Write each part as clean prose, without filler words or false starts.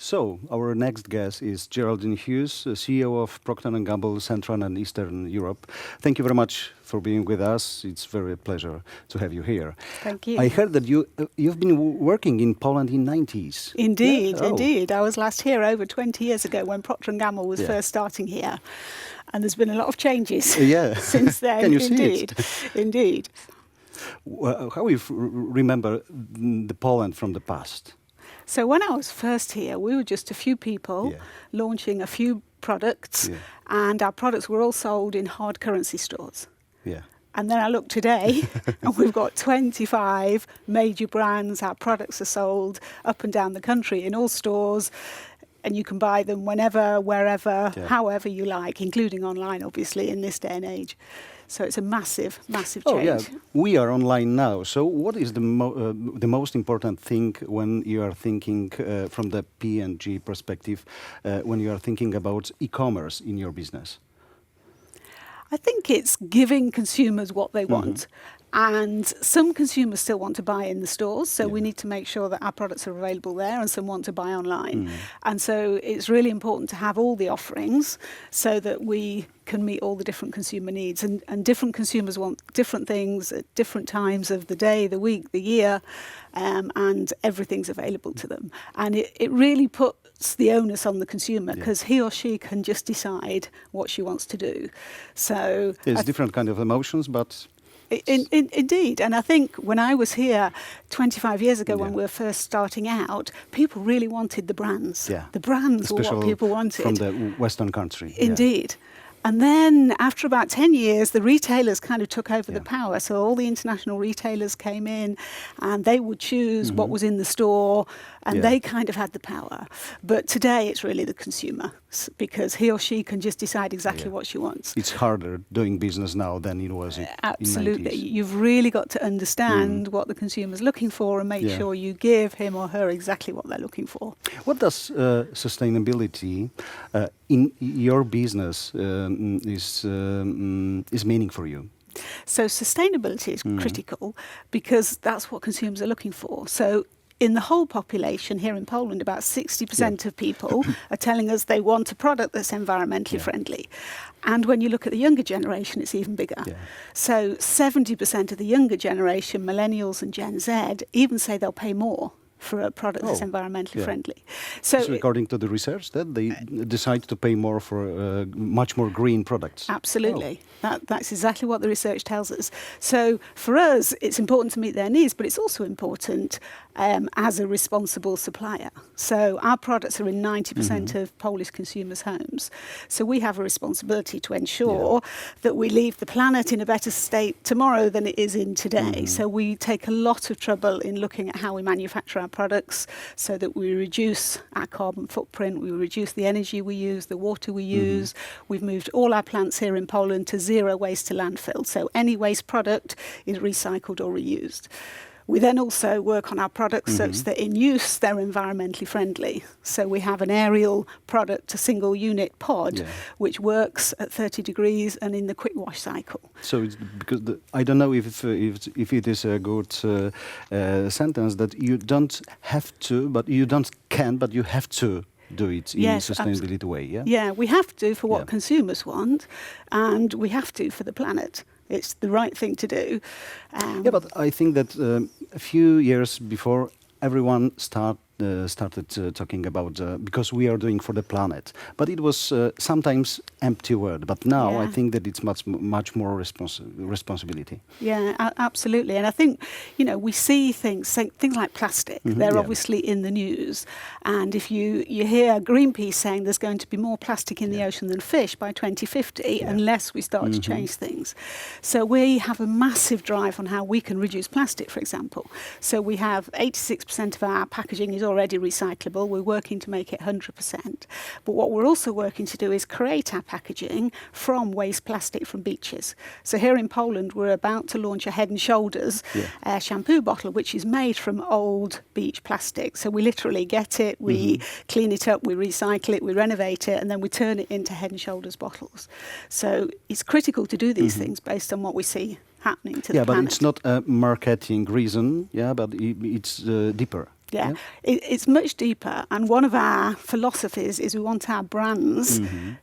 So, our next guest is Geraldine Hughes, CEO of Procter & Gamble Central and Eastern Europe. Thank you very much for being with us. It's very a pleasure to have you here. Thank you. I heard that you've been working in Poland in 90s. Indeed, Yeah? Oh. indeed. I was last here over 20 years ago when Procter & Gamble was first starting here. And there's been a lot of changes since then. Can you indeed. see it? Indeed. Well, how you remember the Poland from the past? So when I was first here, we were just a few people launching a few products, and our products were all sold in hard currency stores. Yeah. And then I look today, and we've got 25 major brands. Our products are sold up and down the country in all stores, and you can buy them whenever, wherever, however you like, including online, obviously, in this day and age. So it's a massive, massive change. Oh, yeah. We are online now. So what is the most important thing when you are thinking from the P&G perspective, when you are thinking about e-commerce in your business? I think it's giving consumers what they want. And some consumers still want to buy in the stores, so we need to make sure that our products are available there, and some want to buy online. And so it's really important to have all the offerings so that we can meet all the different consumer needs. And different consumers want different things at different times of the day, the week, the year, and everything's available to them. And it really puts the onus on the consumer, because he or she can just decide what she wants to do. So there's different kind of emotions, but... Indeed. And I think when I was here 25 years ago, when we were first starting out, people really wanted the brands. Yeah. The brands were what people wanted. From the Western country. Indeed. And then after about 10 years, the retailers kind of took over the power. So all the international retailers came in, and they would choose what was in the store, and they kind of had the power. But today it's really the consumer, because he or she can just decide exactly what she wants. It's harder doing business now than it was in Absolutely. 90s. You've really got to understand what the consumer's looking for and make sure you give him or her exactly what they're looking for. What does sustainability in your business is meaning for you? So sustainability is critical, because that's what consumers are looking for. So in the whole population here in Poland, about 60% of people are telling us they want a product that's environmentally friendly. And when you look at the younger generation, it's even bigger. So 70% of the younger generation, millennials and Gen Z, even say they'll pay more for a product that's environmentally friendly. So according to the research, that they decide to pay more for much more green products. Absolutely. That's exactly what the research tells us. So for us, it's important to meet their needs, but it's also important as a responsible supplier. So our products are in 90% of Polish consumers' homes. So we have a responsibility to ensure that we leave the planet in a better state tomorrow than it is in today. So we take a lot of trouble in looking at how we manufacture our products, so that we reduce our carbon footprint, we reduce the energy we use, the water we use. We've moved all our plants here in Poland to zero waste to landfill. So any waste product is recycled or reused. We then also work on our products such that in use they're environmentally friendly. So we have an aerial product, a single unit pod, which works at 30 degrees and in the quick wash cycle. So it's because I don't know if it is a good sentence that you don't have to, but you don't can, but you have to do it in a sustainability way. Yeah, we have to for what consumers want, and we have to for the planet. It's the right thing to do. But I think that a few years before, everyone started talking about because we are doing for the planet. But it was sometimes empty word. But now I think that it's much more responsibility. Yeah, absolutely. And I think, we see things like plastic. They're obviously in the news. And if you hear Greenpeace saying there's going to be more plastic in the ocean than fish by 2050, unless we start to change things. So we have a massive drive on how we can reduce plastic, for example. So we have 86% of our packaging is already recyclable. We're working to make it 100%. But what we're also working to do is create our packaging from waste plastic from beaches. So here in Poland, we're about to launch a Head & Shoulders shampoo bottle, which is made from old beach plastic. So we literally get it, we clean it up, we recycle it, we renovate it, and then we turn it into Head & Shoulders bottles. So it's critical to do these things based on what we see happening to the planet. But it's not a marketing reason, but it's deeper. Yeah, it's much deeper. And one of our philosophies is we want our brands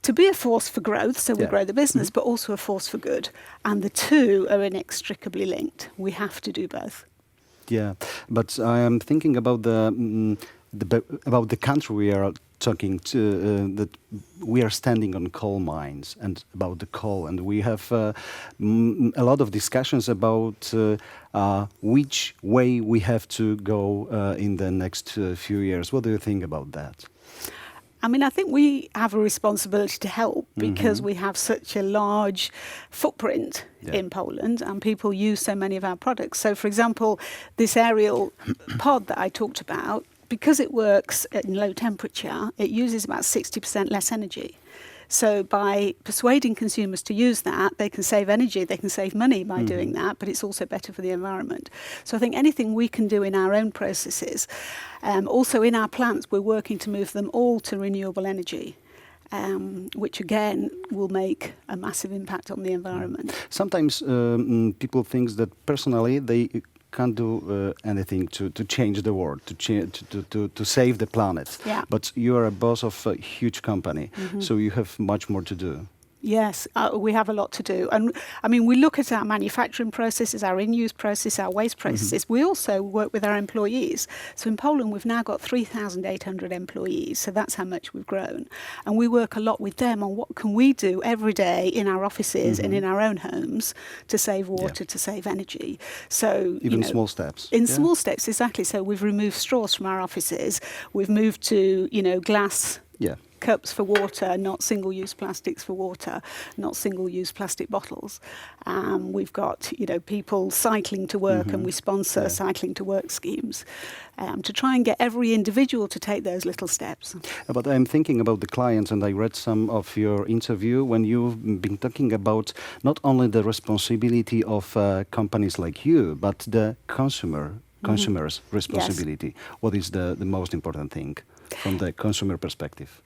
to be a force for growth, so we grow the business, but also a force for good. And the two are inextricably linked. We have to do both. Yeah, but I am thinking about the country we are talking to, that we are standing on coal mines and about the coal, and we have a lot of discussions about which way we have to go in the next few years. What do you think about that? I mean, I think we have a responsibility to help because we have such a large footprint in Poland and people use so many of our products. So, for example, this aerial pod that I talked about, because it works at low temperature, it uses about 60% less energy. So by persuading consumers to use that, they can save energy, they can save money by doing that, but it's also better for the environment. So I think anything we can do in our own processes, also in our plants, we're working to move them all to renewable energy. Which again will make a massive impact on the environment. Sometimes people think that personally they can't do anything to change the world, to save the planet. Yeah. But you are a boss of a huge company, so you have much more to do. Yes, we have a lot to do. And I mean, we look at our manufacturing processes, our in-use process, our waste processes. We also work with our employees. So in Poland, we've now got 3,800 employees. So that's how much we've grown. And we work a lot with them on what can we do every day in our offices and in our own homes to save water, to save energy. So even small steps. In small steps, exactly. So we've removed straws from our offices. We've moved to, glass cups for water, not single-use plastics for water, not single-use plastic bottles. We've got, people cycling to work and we sponsor cycling to work schemes to try and get every individual to take those little steps. But I'm thinking about the clients, and I read some of your interview when you've been talking about not only the responsibility of companies like you, but the consumer's responsibility. Yes. What is the most important thing from the consumer perspective?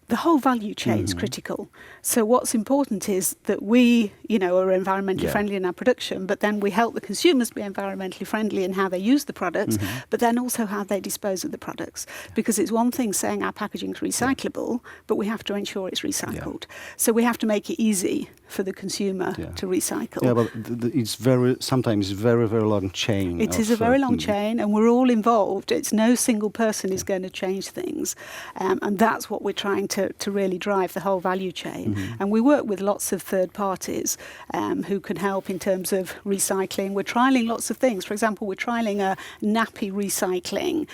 The whole value chain is critical. So what's important is that we, are environmentally friendly in our production, but then we help the consumers be environmentally friendly in how they use the products, but then also how they dispose of the products. Because it's one thing saying our packaging is recyclable, but we have to ensure it's recycled. So we have to make it easy for the consumer to recycle. Yeah, but it's sometimes very, very long chain. It is a very long chain, and we're all involved. It's no single person is going to change things. And that's what we're trying to really drive the whole value chain. And we work with lots of third parties who can help in terms of recycling. We're trialling lots of things. For example, we're trialling a nappy recycling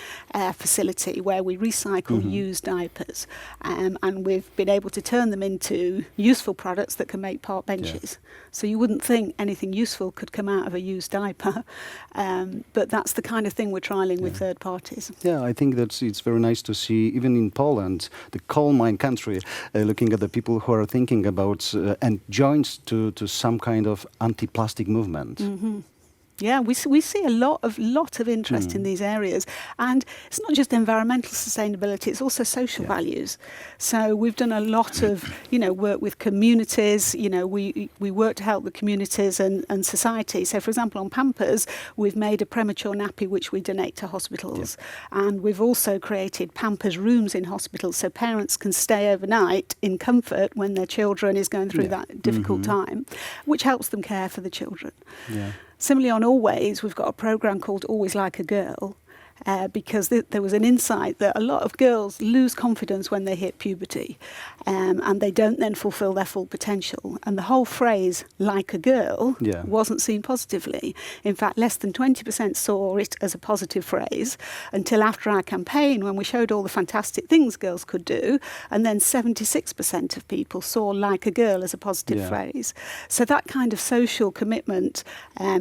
facility where we recycle used diapers. And we've been able to turn them into useful products that can make park benches. So you wouldn't think anything useful could come out of a used diaper. But that's the kind of thing we're trialling with third parties. Yeah, I think it's very nice to see, even in Poland, the coal mine country, looking at the people who are thinking about and joined to some kind of anti-plastic movement. Yeah, we see a lot of interest in these areas. And it's not just environmental sustainability, it's also social values. So we've done a lot of, work with communities. We work to help the communities and society. So, for example, on Pampers, we've made a premature nappy which we donate to hospitals. And we've also created Pampers rooms in hospitals so parents can stay overnight in comfort when their children is going through that difficult time, which helps them care for the children. Yeah. Similarly, on Always, we've got a programme called Always Like a Girl, because there was an insight that a lot of girls lose confidence when they hit puberty, and they don't then fulfil their full potential. And the whole phrase, like a girl, wasn't seen positively. In fact, less than 20% saw it as a positive phrase until after our campaign when we showed all the fantastic things girls could do, and then 76% of people saw like a girl as a positive phrase. So that kind of social commitment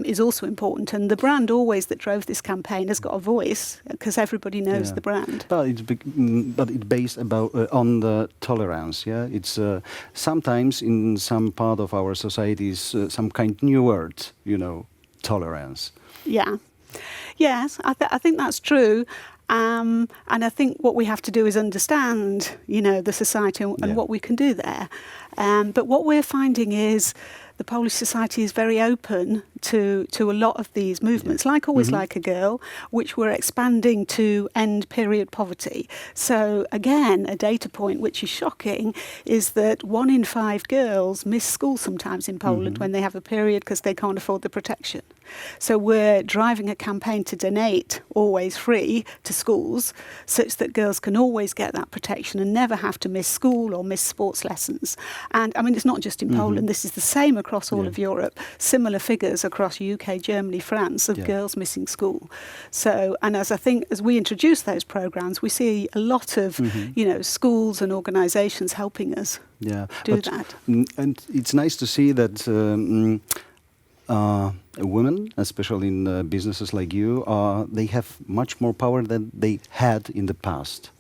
is also important. And the brand Always that drove this campaign has got a voice, because everybody knows the brand. But it's based on the tolerance. Yeah, it's sometimes in some part of our societies some kind of new word. Tolerance. Yeah, yes, I think that's true. And I think what we have to do is understand, the society and what we can do there. But what we're finding is the Polish society is very open to a lot of these movements, like Always Like a Girl, which we're expanding to end period poverty. So again, a data point which is shocking is that 1 in 5 girls miss school sometimes in Poland when they have a period because they can't afford the protection. So we're driving a campaign to donate Always Free to schools such that girls can always get that protection and never have to miss school or miss sports lessons. And I mean, it's not just in Poland, this is the same across all of Europe, similar figures across UK, Germany, France of girls missing school. So, and as we introduce those programs, we see a lot of, schools and organisations helping us do that. And it's nice to see that women, especially in businesses like you, they have much more power than they had in the past.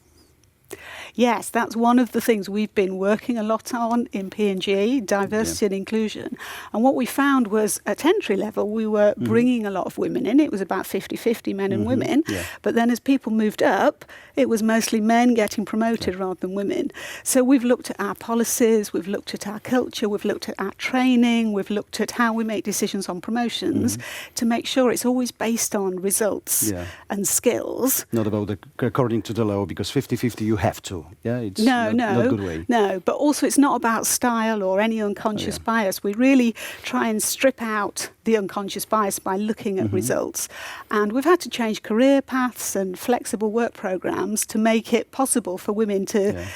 Yes, that's one of the things we've been working a lot on in P&G, diversity and inclusion. And what we found was at entry level, we were bringing a lot of women in. It was about 50-50 men and women. Yeah. But then as people moved up, it was mostly men getting promoted rather than women. So we've looked at our policies, we've looked at our culture, we've looked at our training, we've looked at how we make decisions on promotions to make sure it's always based on results and skills. Not about according to the law, because 50-50 you have to. Yeah, it's not a good way. No, but also it's not about style or any unconscious bias. We really try and strip out the unconscious bias by looking at results. And we've had to change career paths and flexible work programs to make it possible for women to,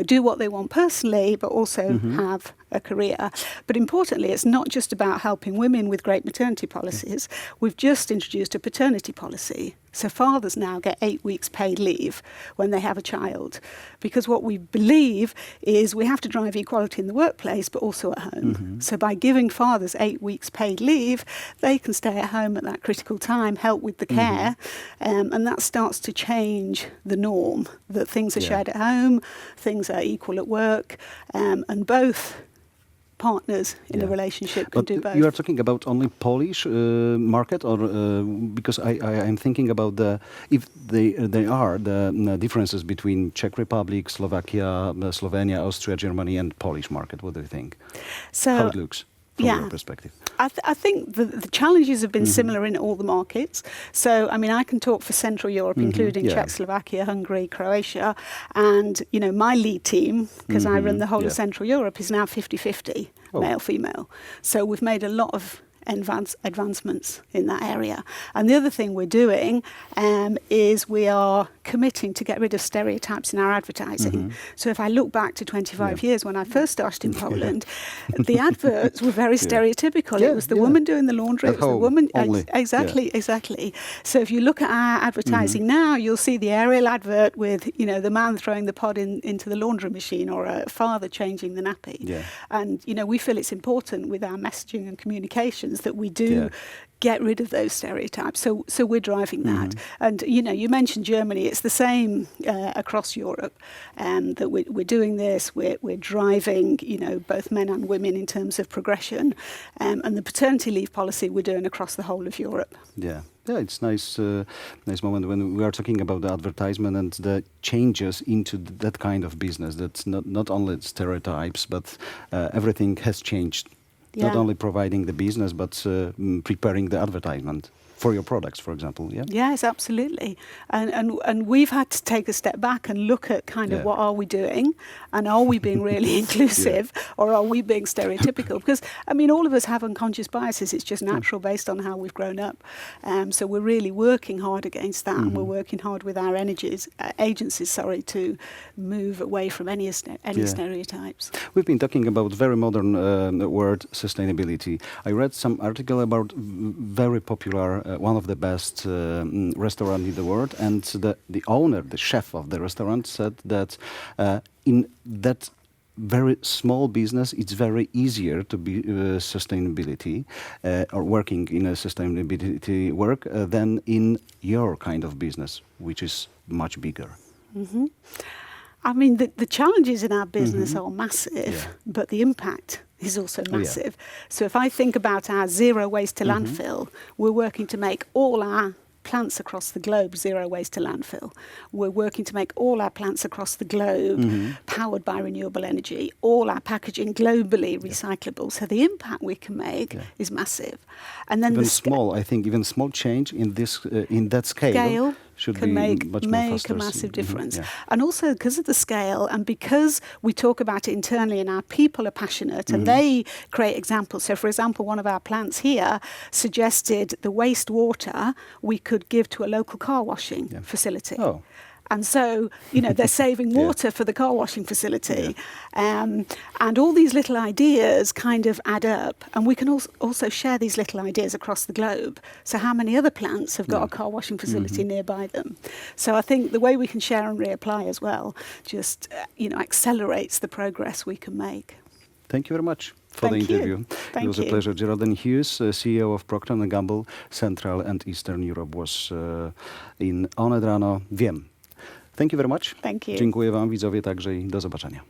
do what they want personally, but also have a career. But importantly, it's not just about helping women with great maternity policies. We've just introduced a paternity policy. So fathers now get 8 weeks paid leave when they have a child. Because what we believe is we have to drive equality in the workplace, but also at home. So by giving fathers 8 weeks paid leave, they can stay at home at that critical time, help with the care, and that starts to change the norm, that things are shared at home, things are equal at work, and both partners in a relationship can do both. You are talking about only Polish market, or because I'm thinking about if they are the differences between Czech Republic, Slovakia, Slovenia, Austria, Germany, and Polish market. What do you think? So how it looks from your perspective? I think the challenges have been similar in all the markets. So, I mean, I can talk for Central Europe, including Czechoslovakia, Hungary, Croatia. And, my lead team, because I run the whole of Central Europe, is now 50-50 male-female. So we've made a lot of advancements in that area. And the other thing we're doing is we are committing to get rid of stereotypes in our advertising. So if I look back to 25 years when I first started in Poland, the adverts were very stereotypical. It was the woman doing the laundry, it was the woman... Exactly. So if you look at our advertising now, you'll see the aerial advert with, the man throwing the pod into the laundry machine, or a father changing the nappy. And, we feel it's important with our messaging and communications that we do get rid of those stereotypes. So we're driving that. And, you mentioned Germany. It's the same across Europe, that we're doing this. We're driving, both men and women in terms of progression. And the paternity leave policy we're doing across the whole of Europe. Yeah, it's nice moment when we are talking about the advertisement and the changes into that kind of business. That's not only stereotypes, but everything has changed. Not only providing the business, but preparing the advertisement for your products, for example. Yes, absolutely. And we've had to take a step back and look at kind of what are we doing, and are we being really inclusive, or are we being stereotypical? Because, all of us have unconscious biases. It's just natural based on how we've grown up. So we're really working hard against that, and we're working hard with our agencies, to move away from any stereotypes. We've been talking about very modern word, sustainability. I read some article about very popular one of the best restaurant in the world, and the owner, the chef of the restaurant, said that in that very small business, it's very easier to be sustainability or working in a sustainability work than in your kind of business, which is much bigger. The challenges in our business are massive, but the impact is also massive. So if I think about our zero waste to landfill, we're working to make all our plants across the globe zero waste to landfill. We're working to make all our plants across the globe powered by renewable energy, all our packaging globally recyclable. So the impact we can make is massive. And then I think even small change in this in that scale should can be make much more faster. a massive difference. Yeah. And also because of the scale and because we talk about it internally and our people are passionate and they create examples. So for example, one of our plants here suggested the wastewater we could give to a local car washing facility. Oh. And so, they're saving water for the car washing facility. And all these little ideas kind of add up. And we can also share these little ideas across the globe. So how many other plants have got a car washing facility nearby them? So I think the way we can share and reapply as well just, accelerates the progress we can make. Thank you very much for the interview. It was a pleasure. Geraldine Hughes, CEO of Procter & Gamble, Central and Eastern Europe, was in Onet Rano. Wiem. Thank you very much. Thank you. Dziękuję wam, widzowie, także i do zobaczenia.